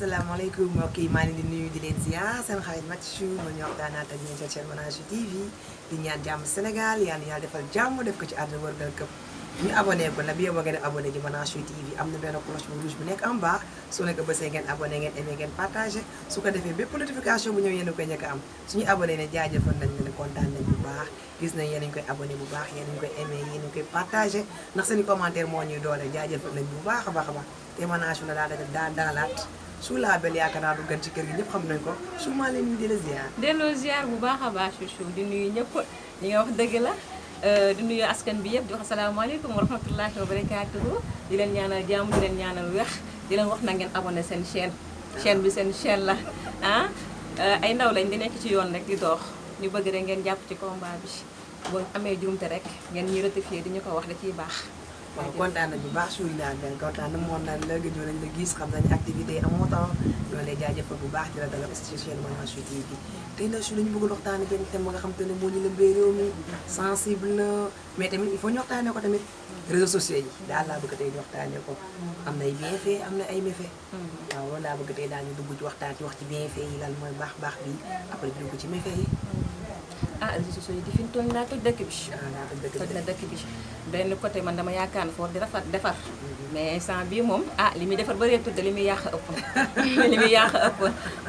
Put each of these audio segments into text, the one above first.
asalaamaaleykum mbokk yi maa ngi leen di nuyu di leen ziar seen xarit Mathieu ma ñu waxtaanaat ak ñeen seen chaîne Manage TV di ñaan jàmm Sénégal yàlla defal jàmm def ko ci àdduna wërngal këpp ñu abonné ko la bi yow ngeen abonné ci Manage TV am na benn cloche bu rouge bu nekk en bas su nekk bësee ngeen abonné ngeen aimé ngeen partagé su ko defee bépp notification bu ñëw yéen a koy njëkk a am suñu abonné ne jaajëfal nañ ne kontaan nañ bu baax gis nañ yéen a ngi koy abonné bu baax yéen a ngi koy aimé yéen a ngi koy partagé ndax seen i commentaire moo ñuy doole jaajëfal nañ bu baax a baax a baax te Manage na daa dalalaat su laabel yaakaar naa du gën ci kër gi ñëpp xam nañ ko su maa leen di la ziar. delloo ziar bu baax a baax Chouchou di nuyu ñëpp ñi nga wax dëgg la di nuyu askan bi yëpp di wax asalaamaaleykum wa rahmatullahi wa barakaatuhu di leen ñaanal jàmm di leen ñaanal weex di leen wax na ngeen abonné seen chaîne bi seen chaîne la ah ay ndaw lañ di nekk ci yoon rek di dox ñu bëgg rek ngeen jàpp ci combat bi boo amee jumte rek ngeen ñuy rectifier di ñu ko wax da ciy baax. waaw kontaan nañu bu baax suy naan benn kontaan na moon naan la gëj nañ la gis xam nañu activité yi amoo temps ñoo lay jaajëfal bu baax di la dalal ci chaîne Manage TV bi tey nag su lañu bëgg a waxtaane benn thème ba nga xam te ne moo ñu lëmbee réew mi sensible na mais tamit il faut ñu waxtaane ko tamit réseaux sociaux yi daal laa bëgg tey ñu waxtaane ko am na ay bienfait am na ay méfait waaw loolu laa bëgg tey daal ñu dugg ci waxtaan ci wax ci bienfait yi lan mooy baax bi après dugg ci méfait yi réseaux sociaux yi di fi tooñ naa toj dëkk bi toj na dëkk bi benn côté man dama yaakaar ne foofu di defar mais instant bii moom li muy defar bëree tudd li muy yàq ëpp li muy yàq ëpp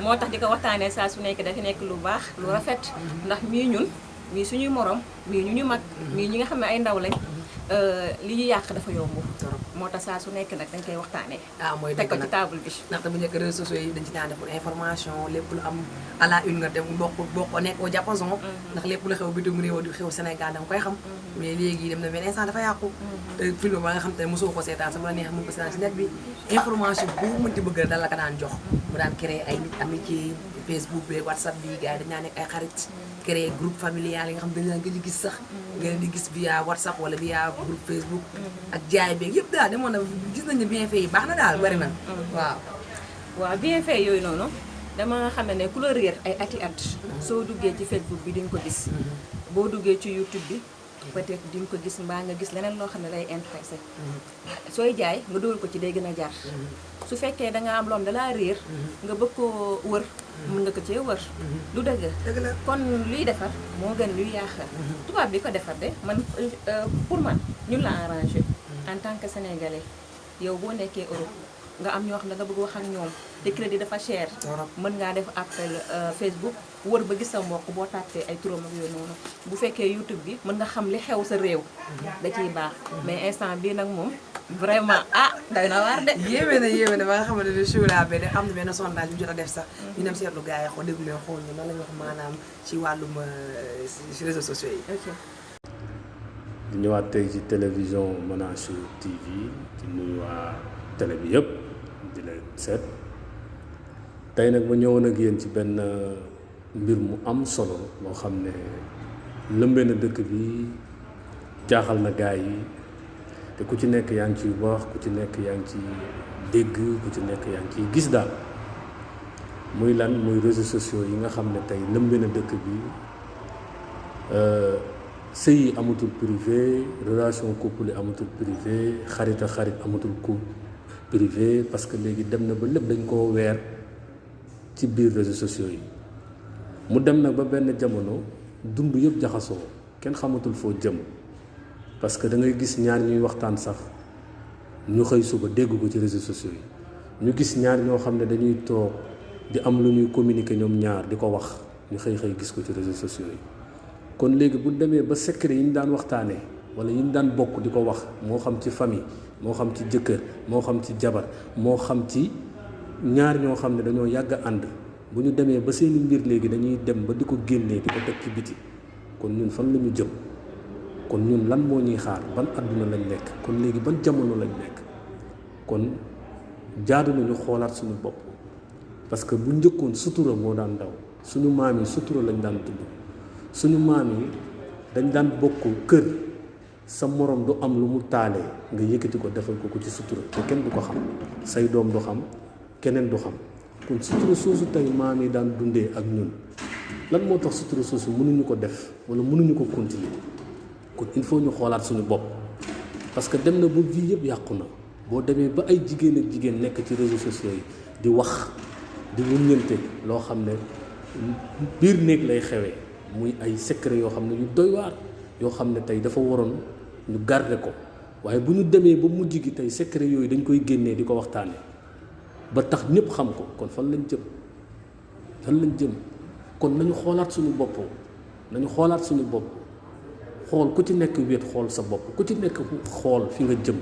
moo tax di ko waxtaanee saa su nekk dafa nekk lu baax lu rafet ndax mii suñuy morom mii ñu mag mii ñi nga xam ne ay ndaw lañ li ñu yàq dafa yomb moo tax saa su nekk nag dañ koy waxtaanee mooy teg ko ci table bi ndaxte bu njëkk réseaux sociaux yi dañ ci daan def information lépp lu am à la une nga dem bokk nekk au diapason ndax lépp lu xew bitim réew di xew Sénégal da nga koy xam mais léegi dem na benn instant dafa yàqu te film ba nga xam te ne mosoo ko seetaan sama la neex mën ko seetaan ci net bi information bu mënti bëgg dal la ko daan jox mu daan créer ay nit amitié Facebook bi WhatsApp bi gars yi dañ naa nekk ay xarit créer groupe familial yi nga xam dañ naa nga di gis sax nga leen di gis via WhatsApp wala via groupe Facebook ak jaay beeg yëpp daal demoon na gis nañ ne bienfait yi baax na daal bari na waaw bienfait yooyu noonu dama xam ne ku la réer ay ati at soo duggee ci Facebook bi di nga ko gis boo duggee ci YouTube bi peut-être di nga ko gis mbaa nga gis leneen loo xam ne lay intéressé sooy jaay nga dugal ko ci day gën a jar su fekkee danga am loom dalaa réer nga bëgg koo wër mën nga ko cee wër du dëgg kon luy defar moo gën luy yàq tubaab bi ko defar de man pour man ñun la arrangé en tant que sénégalais yow boo nekkee Europe nga am ñoo xam ne nga bëgg wax ak ñoom te crédit dafa cher mën ngaa def appel Facebook wër ba gis sa mbokk boo tàppee ay turam ak yooyu noonu bu fekkee YouTube bi mën nga xam li xew sa réew da ciy baax mais instant bii nag moom vraiment day na waar de yéeme na ba nga xamante ne choula be de am na benn sondage bu jot a def sax ñu dem seetlu gars yi xool déglu leen xool ñu nan la ñu wax maanaam ci wàllum ci réseaux sociaux yi di ñëwaat tey ci télévision Manage TV di nuyu waa télé bi yëpp di leen seet tey nag ma ñëwoon ak yéen ci benn mbir mu am solo loo xam ne lëmbee na dëkk bi jaaxal na gaay yi te ku ci nekk yaa ngi ciy wax ku ci nekk yaa ngi ciy dégg ku ci nekk yaa ngi ciy gis daal muy lan muy réseaux sociaux yi nga xam ne tey lëmbee na dëkk bi sëy yi amatul privé relation couple yi amatul privé xarit ak xarit amatul couple privé parce que léegi dem na ba lépp dañ koo weer ci biir réseaux sociaux yi mu dem nag ba benn jamono dund yëpp jaxasoo kenn xamatul foo jëm parce que da ngay gis ñaar ñuy waxtaan sax ñu xëy suba dégg ko ci réseaux sociaux yi ñu gis ñaar ñoo xam ne dañuy toog di am lu ñuy communiquer ñoom ñaar di ko wax ñu xëy gis ko ci réseaux sociaux yi kon léegi bu demee ba secret yi ñu daan waxtaanee wala yi ñu daan bokk di ko wax moo xam ci famille moo xam ci jëkkër moo xam ci jabar moo xam ci ñaar ñoo xam ne dañoo yàgg ànd bu ñu demee ba seeni mbir léegi dañuy dem ba di ko génnee di ko teg ci biti kon ñun fan la ñu jëm kon ñun lan moo ñuy xaar ban àdduna lañ nekk kon léegi ban jamono lañ nekk kon jaadu nañu xoolaat suñu bopp parce que bu njëkkoon sutura moo daan daw suñu maam yi sutura lañ daan tudd suñu maam yi dañ daan bokk kër sa morom du am lu mu taalee nga yëkkati ko defal ko ci sutura te kenn du ko xam say doom du xam keneen du xam kon sutura soosu tey maam yi daan dundee ak ñun lan moo tax sutura soosu mënuñu ko def wala mënuñu ko continuer kon il faut ñu xoolaat suñu bopp parce que dem na ba vie yëpp yàqu na boo demee ba ay jigéen ak jigéen nekk ci réseaux sociaux yi di wax di wuññante loo xam ne biir néeg lay xewee muy ay secret yoo xam ne yu doy waar yoo xam ne tey dafa waroon ñu garder ko waaye bu ñu demee ba mujj gi tey secret yooyu dañ koy génnee di ko waxtaane ba tax ñëpp xam ko kon fan lañ jëm kon nañu xoolaat suñu bopp xool ku ci nekk wéet xool sa bopp ku ci nekk xool fi nga jëm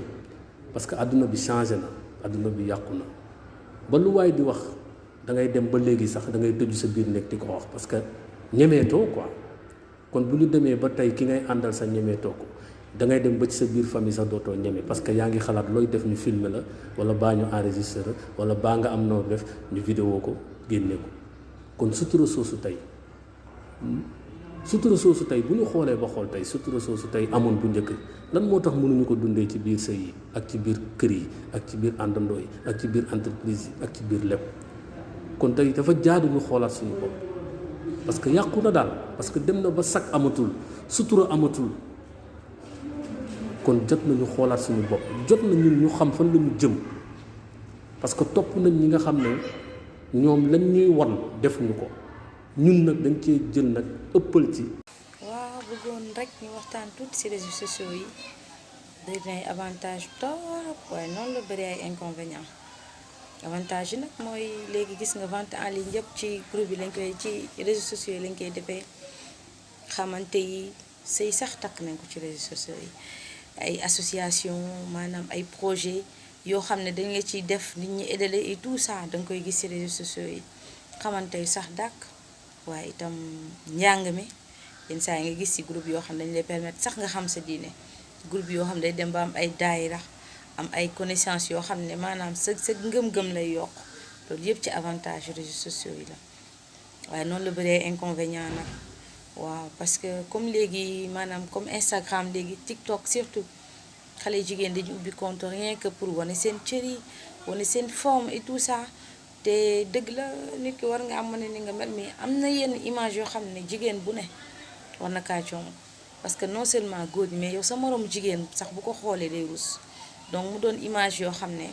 parce que àdduna bi changé na àdduna bi yàqu na ba lu waay di wax da ngay dem ba léegi sax da ngay tëju sa biir nekk di ko wax parce que ñemeetoo quoi kon bu ñu demee ba tey ki ngay àndal sa ñemeetoo ko da ngay dem ba ci sa biir famille sax dootoo ñeme parce que yaa ngi xalaat looy def ñu filmer la wala baa ñu enregistré la wala baa nga am noo def ñu vidéo ko génne ko kon sutura soosu tey bu ñu xoolee ba xool tey sutura soosu tey amoon bu njëkk lan moo tax mënuñu ko dundee ci biir sëy yi ak ci biir kër yi ak ci biir àndandoo yi ak ci biir entreprise yi ak ci biir lépp kon tey dafa jaadu ñu xoolaat suñu bopp parce que yàqu na daal parce que dem na ba sag amatul sutura amatul kon jot nañu xoolaat suñu bopp jot na ñun ñu xam fan lañu jëm parce que topp nañ ñi nga xam ne ñoom lañ ñuy wan defuñu ko ñun nag dañ cee jël nag ëppal ci. waaw bëggoon rek ñu waxtaan tuuti ci réseaux sociaux yi bëri na ay avantage torop waaye noonu la bëri ay inconvénients avantage yi nag mooy léegi gis nga vente en ligne yëpp ci groupe yi lañ koy ci réseaux sociaux yi lañ koy defee xamante yi sëy sax takk nañ ko ci réseaux sociaux yi ay association maanaam ay projet yoo xam ne dañ la ciy def nit ñi aidé et tout ça danga koy gis ci réseaux sociaux yi xamante yu sax dàkk waaye itam njàng mi yenn saa yi nga gis ci groupe yoo xam ne dañ lay permettre sax nga xam sa diine groupe yoo xam ne day dem ba am ay daayira am ay connaissances yoo xam ne maanaam sa ngëm-ngëm lay yokk loolu yëpp ci avantage réseaux sociaux yi la waaye noonu la bëree inconvénient nag waaw parce que comme léegi maanaam comme Instagram léegi TikTok surtout xale jigéen dañu ubbi compte rien que pour wane seen cër yi wane seen forme et tout ça te dëgg la nit ki war nga am ne ni nga mel mais am na yenn image yoo xam ne jigéen bu ne war na kaa coom parce que non seulement góor ñi mais yow sa moroom jigéen sax bu ko xoolee day rus donc mu doon image yoo xam ne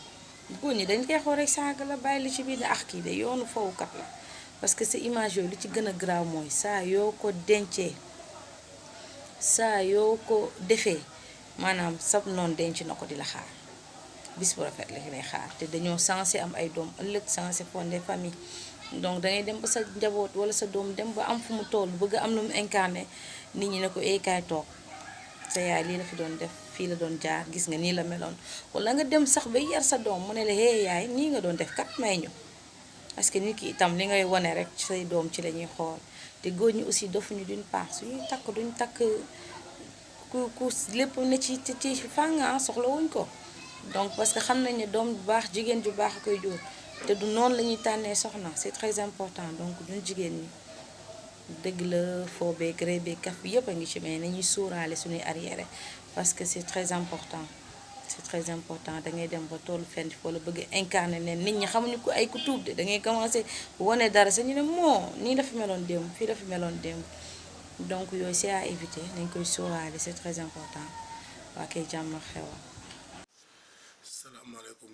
góor ñi dañ koy xool rek saaga la bàyyi la ci biir ne kii de yoonu fowukat la parce que sa image yooyu li ci gën a graaw mooy saa yoo ko dencee saa yoo ko defee maanaam sab noonu denc na ko di la xaar bis bu rafet la lay xaar te dañoo censé am ay doom ëllëg censé fonder famille donc dangay dem ba sa njaboot wala sa doom dem ba am fu mu toll bëgg am lu mu incarné nit ñi ne ko kaay toog sa yaay lii la fi doon def fii la doon jaar gis nga nii la meloon wala nga dem sax ba yar sa doom mu ne la yaay nii nga doon def kat may ñu parce que nit ki itam li ngay wane rek ci say doom ci la ñuy xool te góor ñi aussi dofuñu d'une part suñuy takk duñ takk ku lépp ne ci fànga soxla wuñ ko donc parce que xam nañ ne doom bu baax jigéen ju baax a koy jur te du noonu la ñuy tànnee soxna c'est très important donc ñun jigéen ñi dëgg la foo beeg ree beeg kaf bi yëpp a ngi ci mais nañuy sóoraale suñuy arrière parce que c'est très important da ngay dem ba tollu fenn wala bëgg incarner leen nit ñi xamuñu ko ay ku tuub de da ngay commencer wane dara sa ñu ne moo nii dafa meloon démb fii dafa meloon démb donc yooyu c'est à éviter nañ koy sóoraale c'est très important waa kay jàmm xewal. salaamaaleykum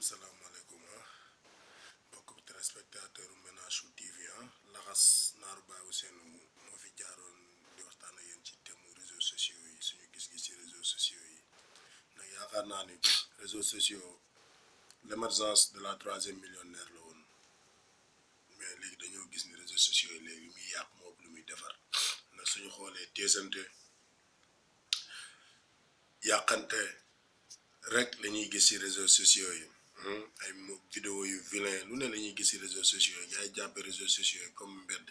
mbokk téléspectateur Ménage TV laxas naaru baabu seen moo fi jaaroon di waxtaan ak yéen ci thème réseaux sociaux yi suñu gis-gis ci réseaux sociaux yi nag yaakaar naa ni réseaux sociaux l'émergence de la troisième millionnaire la woon mais léegi dañoo gis ni réseaux sociaux yi léegi lu muy yàq moo lu muy defar nag suñu xoolee teesante yàqante rek la ñuy gis ci réseaux sociaux yi ay vidéo yu vilain lu ne la ñuy gis ci réseaux sociaux yi ngay jàppe réseaux sociaux yi comme mbedd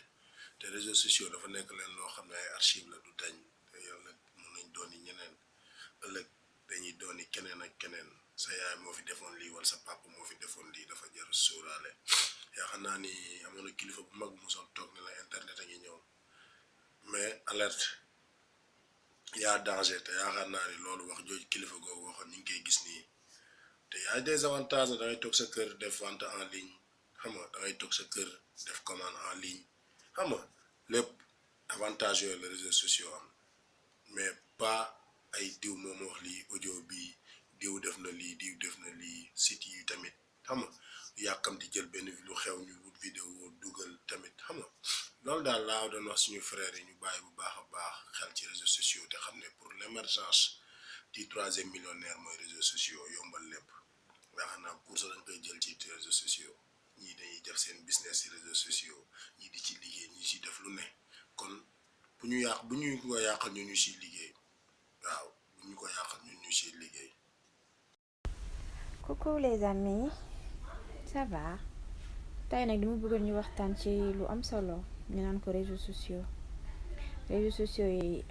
te réseaux sociaux dafa nekk leen loo xam ne ay archive la du dañ te yàlla mën nañ dooni ñeneen ëllëg dañuy dooni keneen ak keneen sa yaay moo fi defoon lii wala sa papa moo fi defoon lii dafa jar sóoraale yaakaar naa ni amoon na kilifa bu mag bu mosoon toog ne la internet a ngi ñëw mais alerte yaa danger te yaakaar naa ni loolu wax jooju kilifa googu waxoon ñu ngi koy gis nii te y a des avantages da ngay toog sa kër def vente en ligne xam nga da ngay toog sa kër def commande en ligne xam nga lépp avantage yooyu les réseaux sociaux am mais pas ay diw moom wax lii audio bi diw def na lii diw def na lii site yi tamit xam nga yàkkamti jël benn lu loolu daal laa doon wax suñu frères yi ñu bàyyi bu baax a baax xel ci réseaux sociaux te xam ne pour l'émergence du 3e millénaire mooy réseaux sociaux yombal lépp yaakaar naa course dañ koy jël ci réseaux sociaux ñii dañuy def seen business ci réseaux sociaux ñii di ci liggéey ñi ci def lu ne kon bu ñu ko yàqal ñu ciy liggéey waaw bu ñu ko yàqal ñu ciy liggéey. Coucou les amis, ça va? Tey nag dama bëggoon ñu waxtaan ci lu am solo ñu naan ko réseaux sociaux yi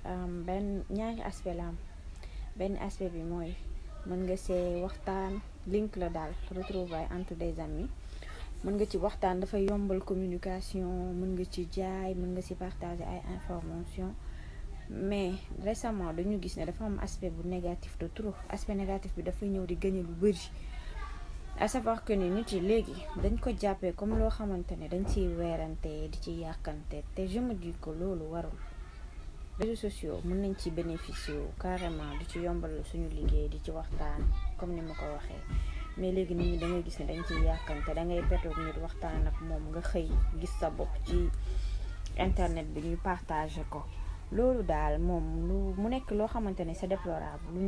benn ñaari aspect la am benn aspect bi mooy mën nga see waxtaan link la daal retrouvailles entre des amis mën nga ci waxtaan dafay yombal communication mën nga ci jaay mën nga ci partager ay information mais récemment dañu gis ne dafa am aspect bu négatif de trop aspect négatif bi dafay ñëw di gagner lu bari à savoir que ni nit yi léegi dañ ko jàppee comme loo xamante ne dañ ciy weerante di ci yàkkante te je me dis que loolu warul réseaux sociaux mën nañ ci bénéficier wu carrément di ci yombal suñu liggéey di ci waxtaan comme ni ma ko waxee mais léegi nit ñi da ngay gis ne dañ ciy yàkkante da ngay betoog nit waxtaan ak moom nga xëy gis sa bopp ci internet bi ñuy partager ko loolu daal moom mu nekk loo xamante ne c'est déplorable lu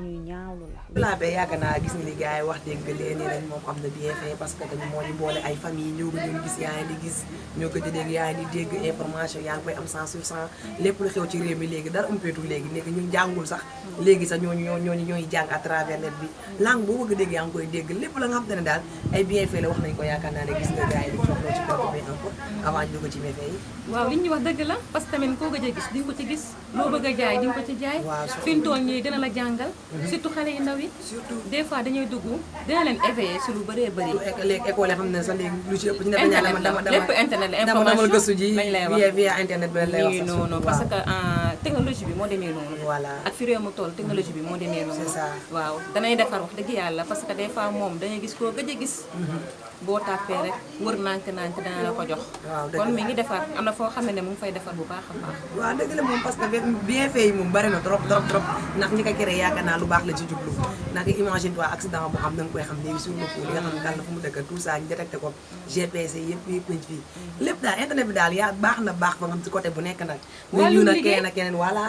ñuy ñaawlu la. laa bee yàgg naa gis ni li gars yi wax dégg leen nañ moom am na bien fait parce que tamit moo ñu boole ay famille ñoo ko doon gis yaa ngi di gis ñoo ko di dégg yaa ngi di dégg information yaa ngi koy am 100% lépp lu xew ci réew mi léegi dara umpeetul léegi nekk ñun jàngul sax léegi sax ñooy jàng à travers net bi langue boo bëgg a dégg yaa ngi koy dégg lépp la nga xam te ne daal ay bien fait la wax nañ ko yaakaar naa ne gis nga gars yi di jox ci bopp bi encore avant ñu dugg ci méfait yi. waaw li ñu wax dëgg la parce que tamit koo gëj a gis di nga ko ci gis loo bëgg a jaay di nga ko ci jaay fi mu toll nii dina la jàngal surtout xale yu ndaw yi surtout des fois dañuy dugg dina leen éveiller sur lu bëree bëri léegi école yi xam ne sax léegi lu ci ëpp ñu ne dama lépp internet la information gëstu ji lañ lay wax via internet bi lañ lay wax nii noonu parce que technologie bi moo demee noonu voilà ak fi réew mu toll technologie bi moo demee noonu c'est ça waaw danay defar wax dëgg yàlla parce que des fois moom dañuy gis koo gëj a gis boo tàppee rek wër nànk dana la ko jox kon mi ngi defar am na foo xam ne mu ngi fay defar bu baax a baax waaw dëgg la moom parce que bien fait yi moom bari na trop ndax ñi ko créé yaakaar naa lu baax la ci jublu ndax imagine toi accident bu am da nga koy xam léegi sur le coup li nga xam kan la fu mu dëkk tout ça ñu détecté ko GPS yëpp nañ fii lépp daal internet bi daal yaa baax na baax ba nga xam ci côté bu nekk nag muy ñu na keneen voilà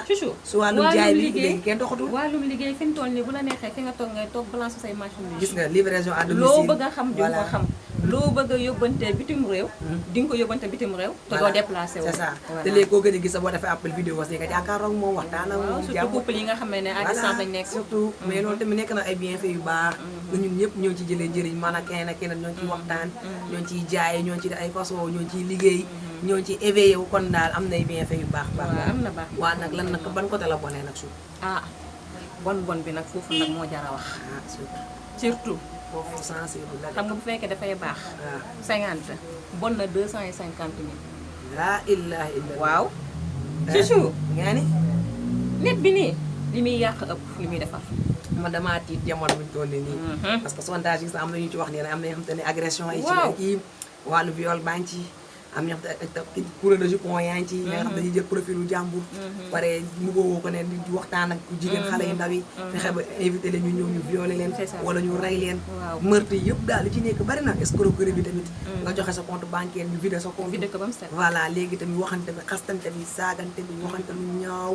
su wàllum jaay bi léegi kenn doxatul wàllum liggéey fi mu toll nii bu la neexee fi nga toog ngay toog balance say machine gis nga livraison à domicile loo bëgg a xam di nga ko xam loo bëgg a yóbbante bitim réew di nga ko yóbbante bitim réew te doo déplacé wu c'est ça te léegi koo gën a gis sa boo defee appel vidéo was nga jàkkaarloog moom waxtaan ak moom surtout couple yi nga xam ne à distance lañ nekk surtout mais loolu tamit nekk na ay bienfait yu baax nga ñun ñëpp ñoo ci jëlee njëriñ maanaam keneen ak keneen ñoo ciy waxtaan ñoo ciy jaay ñoo ci ay façon ñoo ciy liggéey ñoo ci éveillé wu kon daal am na ay bienfait yu baax am na baax waaw nag lan nag ban côté la bonee nag suuf bon bi nag foofu nag moo jar a wax surtout foofu sensible la xam nga bu fekkee dafay baax 50 bon na 250 000 laa ilaha illallah waaw Chouchou nga ni net bi nii li muy yàq ëpp li muy defar man damaa tiit jamono buñ toll nii parce que sondage yi sax am na ñu ci wax ne am na yoo xam te ne agression yi ci kii wàllu viol baa ngi ci am ñoo xam te couleur de jupon yaa ngi ci nga xam dañuy jël profilu jàmbur pare mu booboo ko ne di waxtaan ak jigéen xale yu ndaw yi fexe ba invité leen ñu ñëw ñu violé leen wala ñu rey leen meurtre yëpp daal li ci nekk bari na escroquerie bi tamit nga joxe sa compte bancaire ñu vidé sa compte voilà léegi tamit waxante bi xastante bi saagante bi waxante lu ñaaw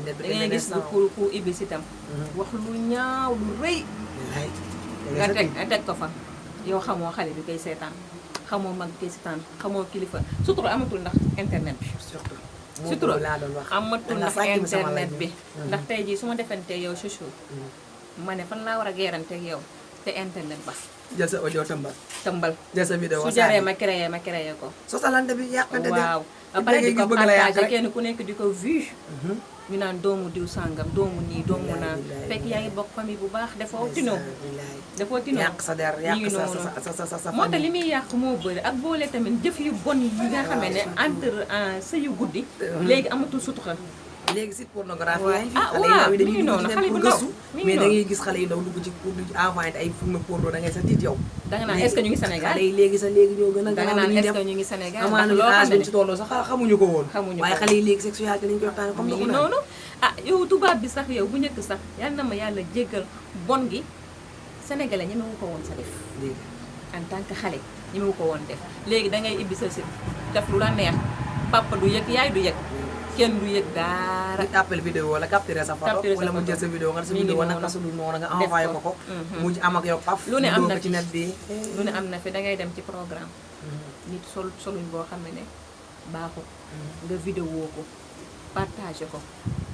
da ngay gis ku ibbi si tam wax lu ñaaw lu rëy nga teg ko fa yow xamoo xale bi koy seetaan xamoo mag bi seetaan xamoo kilifa surtout amatul ndax internet bi surtout amatul ndax internet bi ndax tey jii su ma defantee yow Chouchou ma ne fan laa war a geeranteeg yow te internet ba jël sa audio tëmbal jël sa vidéo su jaree ma créé ko sosalante bi yàqante de waaw après di ko partagé kenn ku nekk di ko vu ñu naan doomu diw sàngam doomu nii doomu naa fekk yaa ngi bokk famille bu baax dafoo tinoo yàq sa der yàq sa moo tax li muy yàq moo bëri ak boole tamit jëf yu bon yi nga xamee ne entre sëy yu guddi léegi amatul sutuxa léegi site pornographie yaa ngi fi xale yu ndaw yi dañuy dugg ci net pour gëstu mais da ngay gis xale yu ndaw dugg ci pour envoyé ay film porno da ngay sa tiit yow da nga naan est-ce que ñu ngi Sénégal xale yi léegi ñoo gën a da nga naan est-ce que ñu ngi Sénégal amaana ñu âge bi ci tolloo sax xamuñu ko woon waaye xale yi léegi sexualité dañu koy waxtaane comme ni noonu yow tubaab bi sax yow bu njëkk sax yal na ma yàlla jéggal bon gi sénégalais ñemewu ko woon sa def en tant que xale ñi mu ko woon def léegi da ngay ibbi sa site def lu la neex papa du yëg yaay du yëg kenn du yëg dara. di appel vidéo wala capturer sa photo wala mu jël sa vidéo nga sa vidéo naka su dul noonu nga envoyé ko mu am ak yow paf lu ne am na ci net bi lu ne am na fi da ngay dem ci programme nit soluñ boo xam ne baaxul nga vidéo ko partagé ko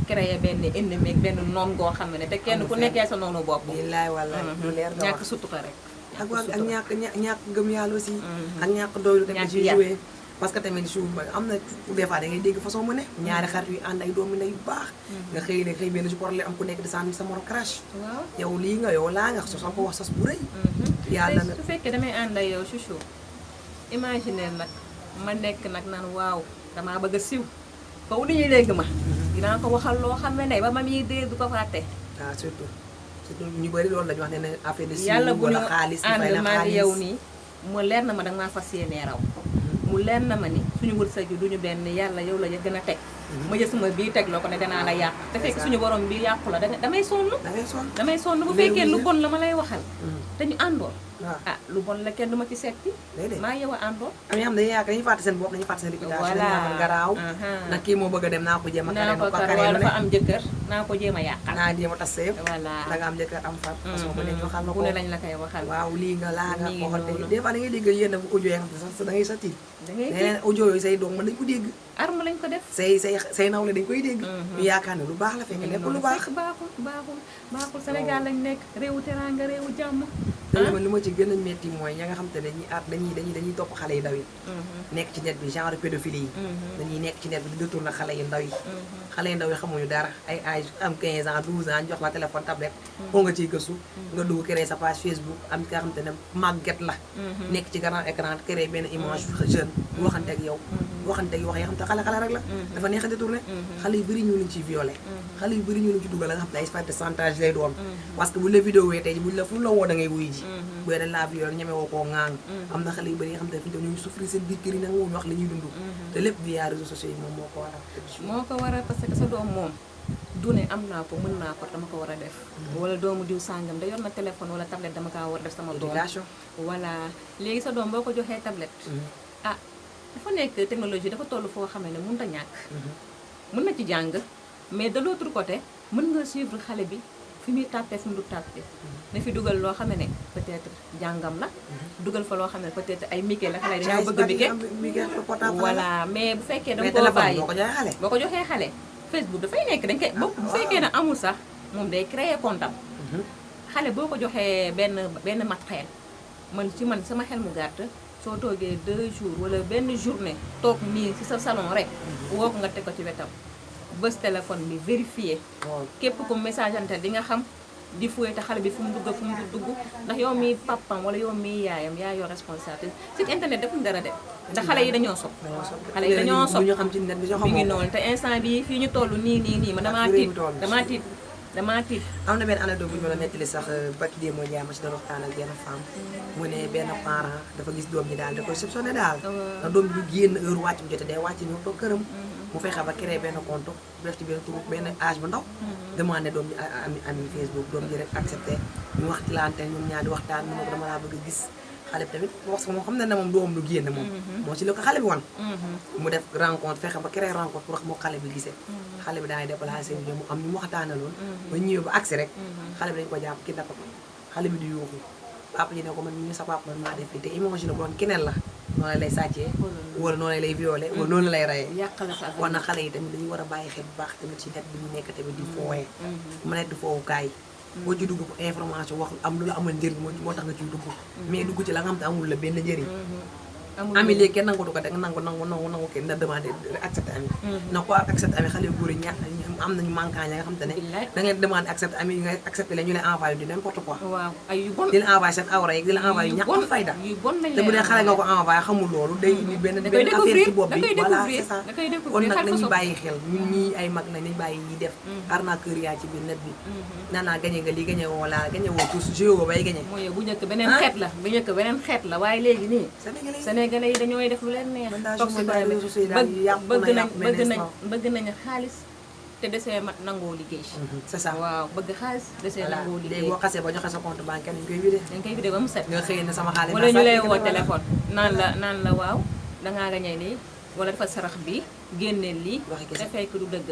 créer benn ennemi ak benn noon goo xam ne te kenn ku nekkee sa noonu bopp. billaay wallaay lu leer nga wax ñàkk sutura rek. ak ñàkk gëm yàlla aussi ak ñàkk doylu tamit ci joué parce que tamit su am na des fois da ngay dégg façon mu ne ñaari xarit yu ànd ay doomi ndey yu baax nga xëy benn si problème am ku nekk di sànni sa morom crash waaw yow lii nga yow laa nga sos ko wax sos bu rëy yàlla na su fekkee damay ànd ak yow chouchou imaginer nag ma nekk nag naan waaw damaa bëgg a siw faw di ñuy dégg ma dinaa ko waxal loo xam ne ba ma muy dégg du ko fàtte waaw surtout ñu bëri loolu lañu wax ne affaire de yàlla bu ñu wala xaalis ànd maa ngi yow nii mu leer na ma danga maa fas yéenee raw mu leer na ma ni suñu wërsëg yi duñu benn yàlla yow la gën a teg ma jël sama bii teg loo ko ne danaa la yàq te fekk suñu borom bi yàqu la damay sonn bu fekkee lu bon la ma lay waxal te ñu àndoon ah lu bon la kenn du ma ci setti maa yow a àndoon am ñoo xam ne dañuy fàtte seen bopp dañuy fàtte seen réputation dañuy garaaw nag kii moo bëgg a dem naa ko jéem a naa ko kar dafa am jëkkër naa ko jéem a yàqal naa jéem a tas sa yëpp voilà da nga am jëkkër am far façon bu ne ñu waxal la ko bu ne lañ la koy waxal waaw lii nga laa nga waxante des fois da ngay dégg yenn audio yi nga xam ne sax da ngay sa tiit da ngay leneen audio yooyu say doom mën nañ ko dégg arme lañ ko def say nawle dañ koy dégg ñu yaakaar ne lu baax la fekk nekk lu baax baaxul Sénégal lañ nekk réewu teranga réewu jàmm li ma ci gën a metti mooy ña nga xam te ne dañuy topp xale yu ndaw yi nekk ci net bi genre pédophilie yi dañuy nekk ci net bi di détourner xale yu ndaw yi xale yu ndaw yi xamuñu dara ay âge am 15 ans 12 ans jox la téléphone tablette foo nga ciy gëstu nga dugg créer sa page Facebook am nga xam te ne màgget la nekk ci grand écran créer benn image jeune bu waxante ak yow waxante ak wax yoo xam te xale rek la dafa neex a détourné xale yu bëri ñu lañ ciy violé xale yu bëri ñu lañ ci dugal la nga xam ne ay espèce de chantage lay doon parce que buñ la vidéo wee tey buñ la fu la woo da ngay wuy ji bu dee la violé ñeme woo koo ŋaang am na xale yu bëri nga xam te ne fi ñu souffrir seen biir kër yi nag wuñu wax la ñuy dund te lépp via réseaux sociaux yi moom moo ko waral parce que sa doom moom du ne am naa ko mën naa ko dama ko war a def wala doomu diw sàngam da yor na téléphone wala tablette dama kaa war a def sama doom voilà léegi sa doom boo ko joxee tablette ah dafa nekk technologie dafa toll foo xam ne mënut a ñàkk mën na ci jàng mais de l'autre côté mën nga suivre xale bi fi muy tàppee fi mu du tàppee na fi dugal loo xam ne peut-être jàngam la dugal fa loo xam ne peut-être ay mike la xale dañoo bëgg mike voilà mais bu fekkee danga koo bàyyi boo ko joxee xale Facebook dafay nekk dañ koy bu fekkee ne amul sax moom day créer compte am xale boo ko joxee benn matériel man sama xel mu gàtt soo toogee 2 jours wala benn journée toog nii ci sa salon rek woo ko nga teg ko ci wetam bës téléphone bi vérifier képp ku message ante di nga xam di fouiller te xale bi fu mu dugg fu mu dugg ndax yow mi papam wala yow mi yaayam yaa yor responsabilité site internet defuñ dara de ndax xale yi dañoo sob xale yi dañoo sob mi ngi noonu te instant bi fii ñu toll nii ma damaa tiit am na benn anecdote bu ñu mën a nettali sax baki dee moo jaay ma ci doon waxtaan ak benn femme mu ne benn parent dafa gis doom ji daal da koy soupçonné daal ndax doom bi du génn heure wàcc bu jotee day wàcc ñëw toog këram mu fexe ba créé benn compte def ci benn tur benn âge bu ndaw demandé doom ji ami Facebook doom ji rek accepté ñu waxtilante ñoom ñaar di waxtaan mu ne ko dama laa bëgg a gis xale bi tamit wax ko moom xam na ne moom doom du génn moom moo ci la ko xale bi wan mu def rencontre fexe ba créé rencontre pour wax moo xale bi gisee xale bi daangay déplacé bi mu am ñu mu waxtaanaloon ba ñëwee ba agsi rek xale bi dañ ko jàpp ki dafa ko xale bi di yuuxu papa ji ne ko man ñu sa papa man maa def lii te imagine bu doon keneen la noonu lay sàccee wala noonu lay violé wala noonu lay rayee kon nag xale yi tamit dañu war a bàyyi xel bu baax tamit ci net bi ñu nekk tamit di fooyee mu nekk di foowukaay boo ci dugg ko information wax am lu la amal njëriñ moo tax nga ciy dugg mais dugg ci la nga xam te amul la benn njëriñ ami léegi kenn nangu du ko def nangu kenn na demandé accepté ami na ko accepté ami xale yu góor yi ña am nañu manquant ya nga xam te ne da ngay demandé accepté ami nga accepté la ñu lay envoyé du n'importe quoi di la envoyé seen awra yeeg di la envoyé yu ñàkk fayda te bu dee xale nga ko envoyé xamul loolu day indi benn affaire ci bopp bi voilà c'est ça kon nag nañu bàyyi xel ñun ñii ay mag nañ nañ bàyyi ñi def arnaqueur yaa ci biir net bi naanaa gañe nga lii gañe woo laa gañe woo tous jeu bay gañe mooy bu njëkk beneen xeet la waaye léegi nii Sénégalais yi dañooy def lu leen neex toog si bëgg nañ xaalis te desee mat nangoo liggéey. c'est ça waaw bëgg xaalis desee voilà nangoo liggéey. léegi boo xasee ba joxe sa compte bancaire dañ koy vidé dañ koy vidé ba mu set. nga xëy na sama xaalis wala ñu lay woo téléphone naan la waaw dangaa gañe nii wala dafa sarax bi génneel lii waxi kese. te fekk du dëgg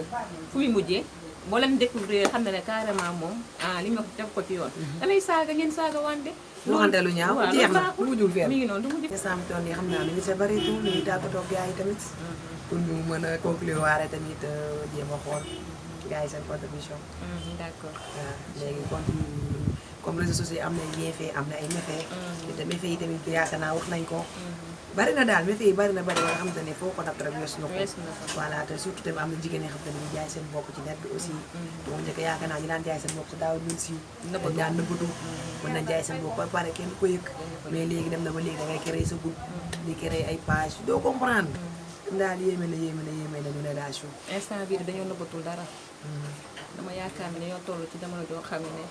fu muy mujjee boo leen découvrir xam ne carrément moom li ñu wax def ko ci yoon da lay saaga ngeen saaga wante waxante lu ñaaw waaw jeex na baaxul. bu mujjul fenn mi ngi noonu du mujj instant toon yi xam naa ni ngi sa bëreetul li ñuy tàggatoo ak gars yi tamit pour ñu mën a conclure waare tamit jéem a xool gars yi seen contribution d'accord waaw léegi comme réseaux sociaux yi am na ay bienfait am na ay méfait te méfait yi tamit yaakaar naa wax nañ ko bari na daal méfait yi bari na bari ba nga xamante ne foo ko natt rek weesu na ko weesu na ko. voilà te surtout tamit am na jigéen yoo xam te ne ñu jaay seen bopp ci net bi aussi te mu njëkk yaakaar naa ñu daan jaay seen bopp si daaw ñun siiw dañ daan nëbbatu mën nañ jaay seen bopp ba pare kenn ko yëg mais léegi dem na ba léegi da ngay créer sa groupe di créer ay page doo comprendre daal yéeme na ñu ne daal chou instant bii dañoo nëbbatul dara dama yaakaar ne dañoo toll ci jamono joo xam ne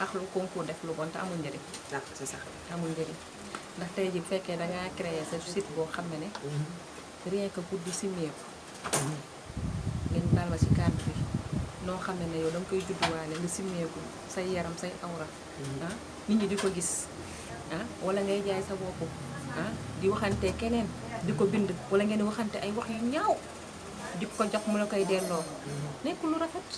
ak lu concours def lu bon te amul njëriñ waaw c'est ça amul njëriñ ndax tey ji bu fekkee dangaa créer sa site boo xam ne rien que pour di simmeeku ngeen baal ma ci kàddu bi noo xam ne yow da nga koy judduwaale nga simmeeku say yaram say awra nit ñi di ko gis wala ngay jaay sa bopp di waxante keneen di ko bind wala ngeen di waxante ay wax yu ñaaw di ko jox mu la koy delloo nekkul lu rafet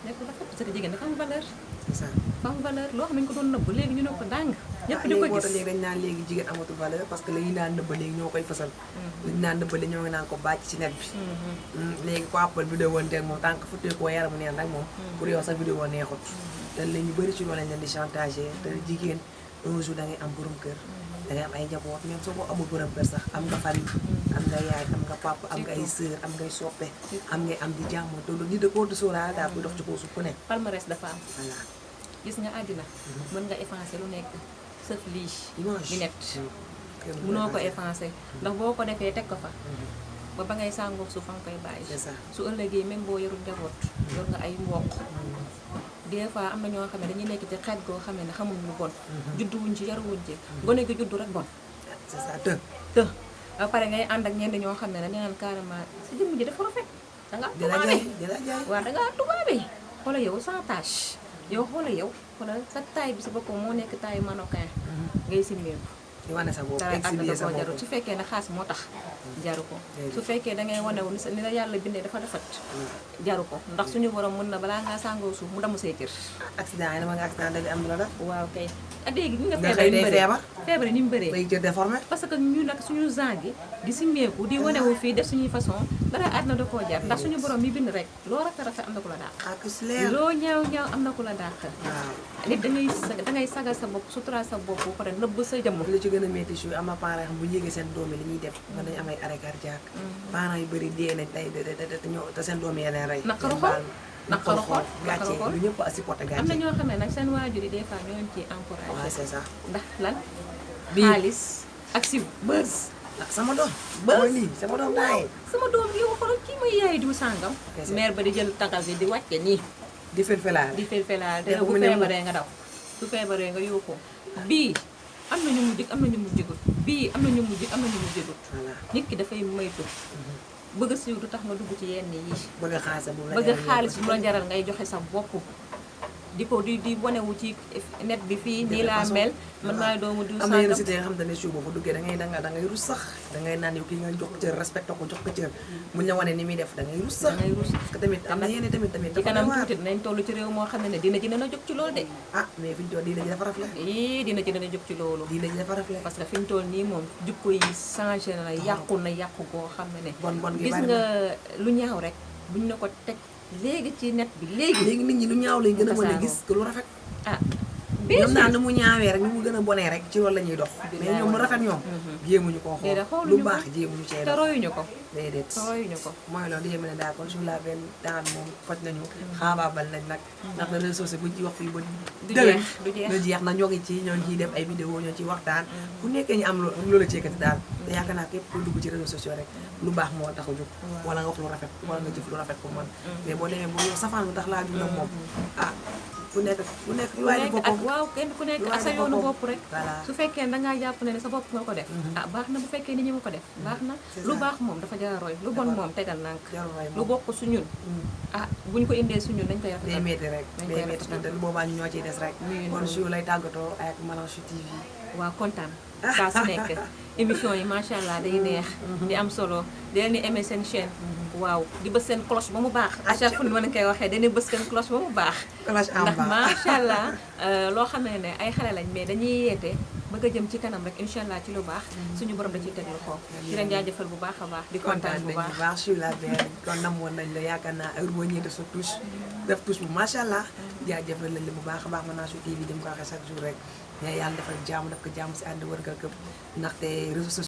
parce que jigéen dafa am valeur c'est ça dafa am valeur loo xam ne ñu ko doon nëbb léegi ñu ne ko dàng ñëpp di ko léegi gis léegi dañ naan léegi jigéen amatul valeur parce que la ñu naan nëbba léegi ñoo koy fësal li ñu naan nëbba léegi ñoo ngi naan ko bàcc ci net bi léegi ko appal vidéo wante moom tant que futtee koo yaramu neen rek moom pour yow sa vidéo neexut te la ñu bëri ci loolu lañ leen di chantage te jigéen un jour da ngay am borom kër da ngay am ay njaboot même soo ko amul borom kër sax am nga famille am nga yaay am nga papa am nga ay sœur am ngay soppe am ngay am di jàmm te loolu ni de koo di sóoraale daal buy dox ci kaw suuf ku ne palmarès dafa am voilà gis nga àddina mën nga effacer lu nekk sëf lii image di net mënoo ko effacer ndax boo ko defee teg ko fa ba ba ngay sàngoog suuf fa nga koy bàyyi c'est ça su ëllëgee même boo yorul njaboot yor nga ay mbokk des fois am na ñoo xam ne dañuy nekk ci xeet goo xam ne xamuñ lu bon juddu wuñ ci yaruwuñ ci gone gi juddu rek bon c'est ça të te ba pare ngay ànd ak ñenn ñoo xam ne dañu naan carrément sa jëmm ji dafa rafet da ngaa tubaabe di la jaay waaw da ngaa tubaabe xoola yow sans tache yow xoola yow xoola sa taay bi si boppam moo nekk taayu marocain ngay simmeeku di wane sa bopp dara ànd exhiber da sa koo jaru bopp su fekkee ne xaas moo tax jaru ko su fekkee da ngay wane wu ni la yàlla bindee dafa defat jaru ko ndax suñu borom mën na balaa ngaa sàngoo suuf mu damm say cër accident yi dama nga accident da am la def waaw kay léegi ñu nga nga feebar xëy ni mu day bëree feebar feebar ni mu bëree bay jël déformé parce que ñu nag suñu genre gi di simmeeku di wanewu fii def suñuy façon dara àddina da koo jar ndax suñu borom mi bind rek loo rafet rafet am na ku la dàq ak leer loo ñaaw ñaaw am na ku la dàq waaw nit dangay sagal sa bopp sutura sa bopp ba pare nëbb sa jëmm li ci gën a métti ci am na parents xam bu yéegee seen doom yi li ñuy def mën nañu am ay arrêt cardiaque parents yu bëri dee nañ tey te seen doom yi leen rey naqaru xol naqaru xol gàcce naqaru xol lu ñëpp a supporté am na gàcce ñoo xam ne nag seen waajur yi des fois ñoo leen ciy waaw encouragé c'est ça ndax lan Bii. xaalis ak si bës ah sama doom Bës. mooy lii sama doom daaye sama doom yow xoolal kii mooy yaay diw sàngam Kese. mère ba di jël tàngal bi di wàcce nii di felfelaar di felfelaal te Te bu bu mu ne feebaree nga daw su feebaree nga yuuxu bii am na ñu mu jig am na ñu mu jigut bii am na ñu mu jig am na ñu mu jigut voilà nit ki dafay moytu bëgg a siiw du tax nga dugg ci yenn yi bëgg xaalis bu la bëgg jaral xaalis bu la jaral ngay joxe sa bopp di ko di wanewu ci net bi fii nii laa mel man maay doomu diw am na yenn sàngam cité yoo xam ne boo fa duggee da ngay rus sax da ngay naan yow kii nga jox ko cër respecté ko jox ko cër buñ la wane ni muy def da ngay rus sax da ngay rus parce que tamit am na yenn tamit ci dafa kanam doy waar. tuuti dinañ toll ci réew moo xam ne dina ci dina jóg ci loolu de ah mais fi ñu toll diine ji dafa rafle dina ci dina jóg ci loolu diine ji dafa rafle parce que fi ñu toll nii moom jikko yi changé na yàqu na yàqu goo xam ne bon bon gi gis bari nga na. lu ñaaw rek buñ na ko teg léegi ci net bi léegi léegi nit ñi lu ñaaw lañ gën a mën a Tasaaroo. gis que lu rafet ah bien ñoom sûr daal ni mu ñaawee rek ni mu gën a bonee rek ci loolu la ñuy dox mais ñoom lu rafet ñoom jéemuñu koo xool déedéet lu xooluñu ko baax jéemuñu cee te dox royuñu ko déedéet royuñu ko mooy loolu yéeme ne daal kon sur la benn temps bi moom faj nañu xaabaabal nañ nag ndax na réseaux sociaux buñ ci wax fii ba du déwén jeex du jeex na ñoo ngi ci ñoo ngi ciy def ay vidéo ñoo ciy waxtaan ku nekkee ñu am loola ceekati daal te yaakaar naa képp ku dugg ci réseaux sociaux rek lu baax moo tax a jóg wala nga wax lu rafet wala nga jëf lu rafet pour man mais boo demee boo yow safaan lu tax laa jug nag moom ah ku nekk ku waay nekk boppam. ak waaw kenn ku nekk lu ak sa waay yoonu boppam. bopp rek Voilà. su fekkee da ngaa jàpp ne sa bopp nga ko def ah baax na bu fekkee ni ñu ma ko def baax na C'est lu ça. baax moom dafa jar a roy lu bon moom tegal nànk jarul roy lu moom. bokk su ñun ah buñ ko indee su ñun dañ koy day rafetal métti rek dañ day koy métti rafetal. te lu boobaa ñu ñoo ciy des rek. Muy kon noonu. Chou lay tàggatoo ak Malanchou TV. waaw kontaan saa su nekk émission yi macha allah day neex di am solo di leen di aimé seen chaîne waaw di bës seen cloche ba mu baax à chaque fois ni ma leen koy waxee dañuy bës seen cloche ba mu baax Cloche en ndax bas. macha allah loo xam ne ay xale lañ mais dañuy yeete bëgg a jëm ci kanam rek incha allah ci lu baax suñu borom da ciy teg loxo di leen jaajëfal bu baax a baax di kontaan bu nañ baax bu baax Chou la belle kon namoon nañ la yaakaar naa heure boo ñëwee def sa touche def touche bu macha allah jaajëfal nañ la bu baax a baax Malanchou TV dem ko waxee chaque jour rek mais yàlla defal jàmm daf ko jàmm si ànd wërgal këpp ndaxte réseaux sociaux